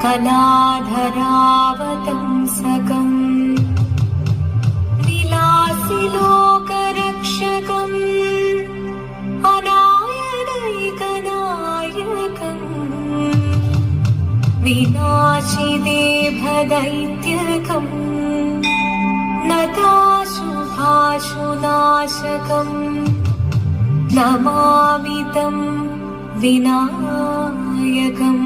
कलाधरावतंसकम् विलासिलोकरक्षकम् अनायदैकनायकम् विनाशिदेभदैत्यकम् नताशुभाशुनाशकम् नमामि तं विनायकम्।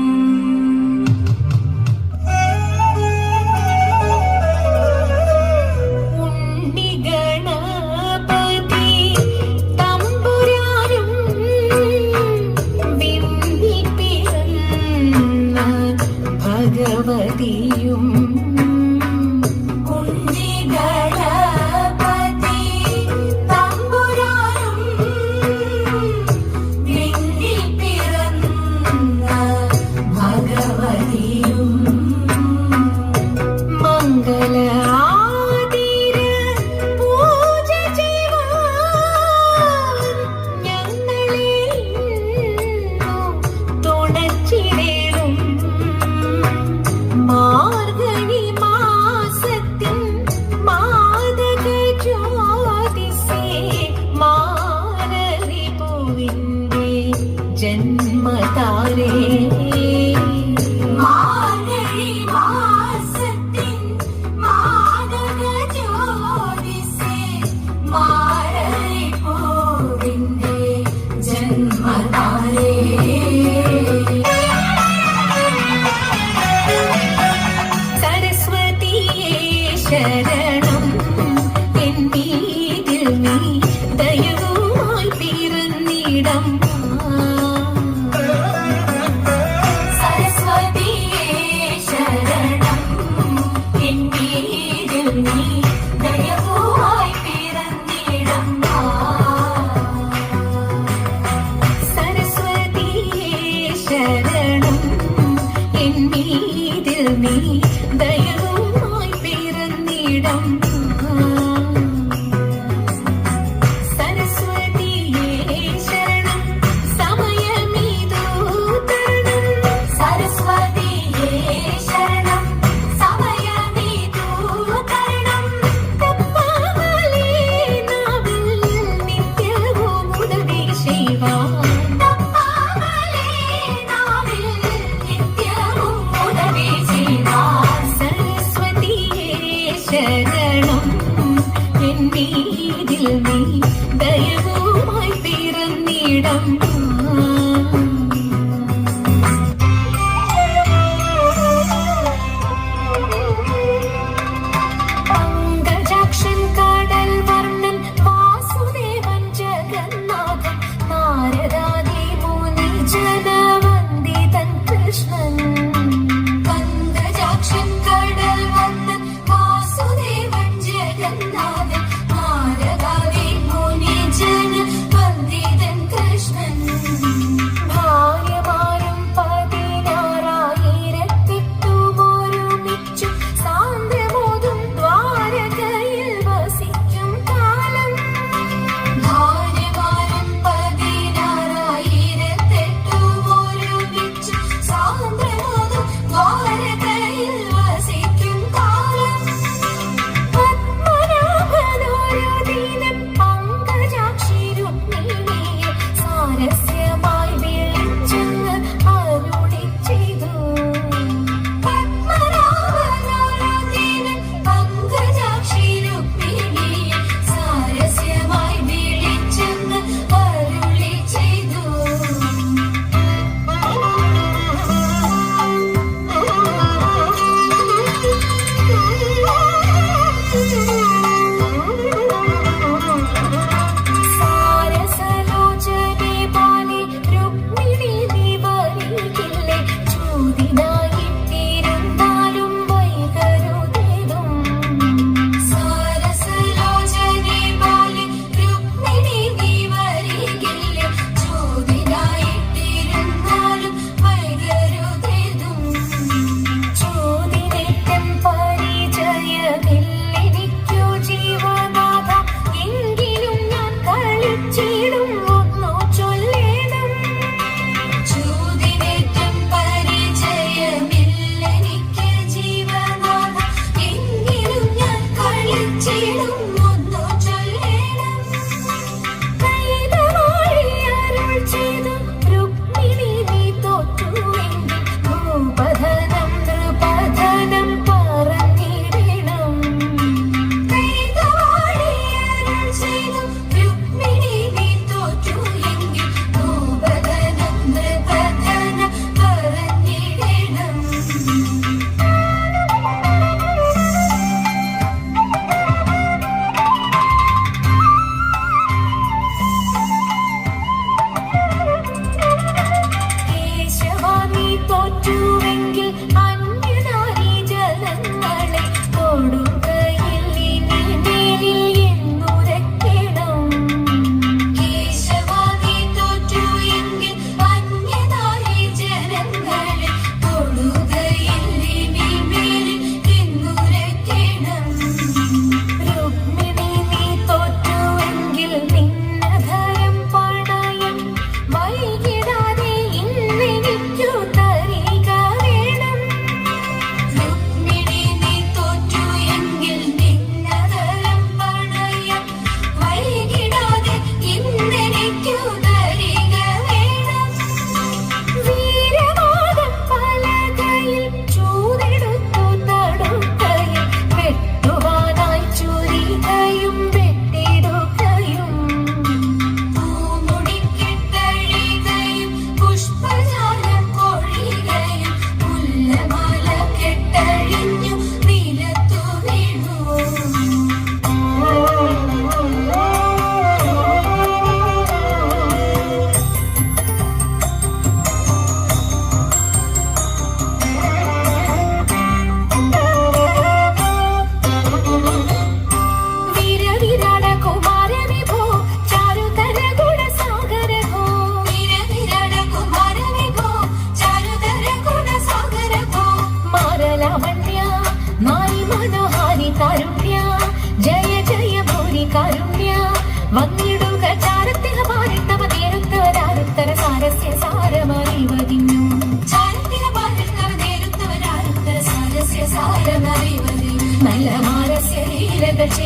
ജന്മതാരേ മാർഗഴി മാസത്തിൻ മാദക ജ്യോതിസേ മാരഴി പൂവിന്റെ ജന്മതാരേ സരസ്വതിയേ ശരണം എന്നീതിൽ നീ ദയവുമായി പിറന്നിടം നീ ദയവുമായി പിറന്നിടം സരസ്വതിയേ ശരണം സമയമീതോ തരണം സരസ്വതിയേ ശരണം സമയമീതോ തരണം തപ്പാമലേ നാവിൽ നിത്യവും ഉദവി ശിവാ ശരണം എന്നീതിൽ നീ ദയവുമായി പിറന്നിടം പങ്കജാക്ഷൻ കടൽ വർണ്ണൻ വാസുദേവൻ ജഗന്നാഥൻ നാരദാദി മുനി ജനവന്ദിതൻ കൃഷ്ണൻ പങ്കജാക്ഷൻ കടൽ വർണ്ണൻ വാസുദേവൻ ജഗന്നാഥൻ നാരദാദി മുനി ജനവന്ദിതൻ കൃഷ്ണൻ ഭാര്യമാരും പതി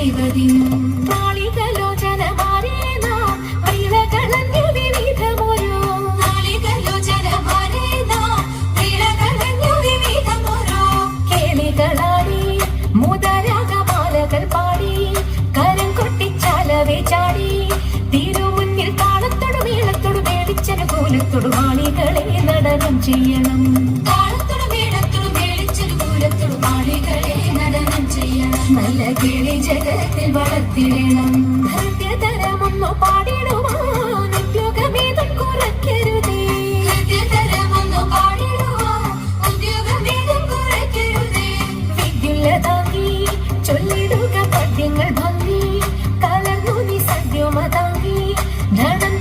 രേവതിയും നാളികലോചനമാരേ നാം വിളകളഞ്ഞു വിവിധമൊരു നാളികലോചനമാരേ നാം വിളകളഞ്ഞു വിവിധമൊരു കേളികളാടി മുതരാഗമാലകൾ പാടി കരം കൊട്ടിച്ചാലവേ ചാടി തിരുമുന്നിൽ താളത്തോടു മേളത്തോടു മേളിച്ചനു കൂലത്തോടു മാളികളെ നടനം ചെയ്യണം താളത്തോടു മേളത്തോടു മേളിച്ചൊരു പൂരത്തോടു മാളികളെ നടനം ചെയ്യണം നല്ല കിളി ജഗത്തിൽ വളർത്തിടണം ഹൃദ്യതരമൊന്നു പാടിടുവാൻ ഉദ്യോഗമേതും കുറയ്ക്കരുതേ ഹൃദയതരമൊന്നു പാടിടുവാൻ ഉദ്യോഗമേതും കുറയ്ക്കരുതേ വിദ്യുല്ലതാങ്ങി ചൊല്ലിടുക പദ്യങ്ങൾ ഭംഗി കലർന്നു നീ സദ്യമതാങ്ങി ധനം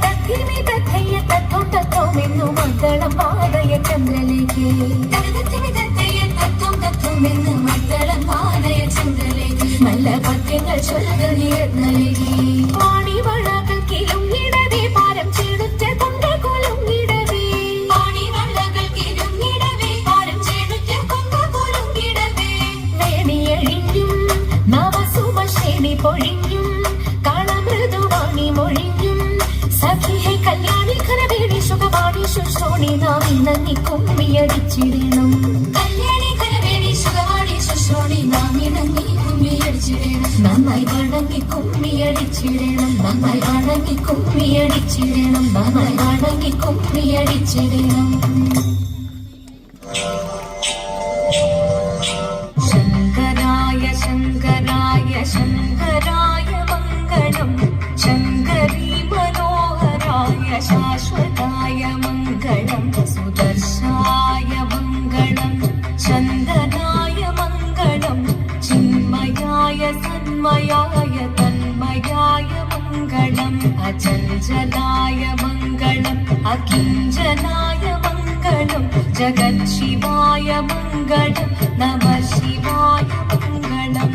തഥിമി തഥയ്യ തത്വം തത്വമെന്നു മംഗളം പാതയ ചന്ദ്രലേക്ക് തകതത്തിമിതത്തയ്യ തത്വം തത്വമെന്ന് മദ്ദളം പാതയ ചന്ദ്രലേക്ക് നല്ല പദ്യങ്ങൾ ചൊല്ലുക നീർന്നലകി പാണിവളകൾ കിലുങ്ങിടവേ പാരം ചേടുറ്റ കൊണ്ടുകൊലുങ്ങിടവേ പാണിവള്ളകൾ കിലുങ്ങിടവേ പാരം ചേടുറ്റ കൊണ്ടുകൊലുങ്ങിടവേ വേണിയഴിഞ്ഞും നവസുമശ്രേണി പൊഴിഞ്ഞും കളമൃദുവാണി മൊഴിഞ്ഞും സഖിഹെ കല്യാണി ഖരവേണി സുഖവാണി ശുശ്രോണി നാം ഇണങ്ങി കുമ്മിയടിച്ചിടണം കല്യാണി കരവേണി സുഖവാണി ശുശ്രോണി നാം ഇണങ്ങി കുമ്മിയടിച്ചിടണം നന്നായി വണങ്ങി കുമ്മിയടിച്ചിടണം നന്നായി വണങ്ങി കുമ്മിയടിച്ചിടണം നന്നായി വണങ്ങി കുമ്മിയടിച്ചിടണം ശങ്കരായ ശങ്കരായ ശങ്കരായ മംഗളം ശങ്കരീ മനോഹരായ ശാശ്വതായ മംഗളം സുദർശായ മംഗളം ചന്ദനായ മംഗളം ചിന്മയായ സന്മയായ തന്മയായ മംഗളം അചഞ്ചലായ മംഗളം അകിഞ്ചനായ മംഗളം ജഗത് ശിവായ മംഗളം നമ ശിവായ മംഗളം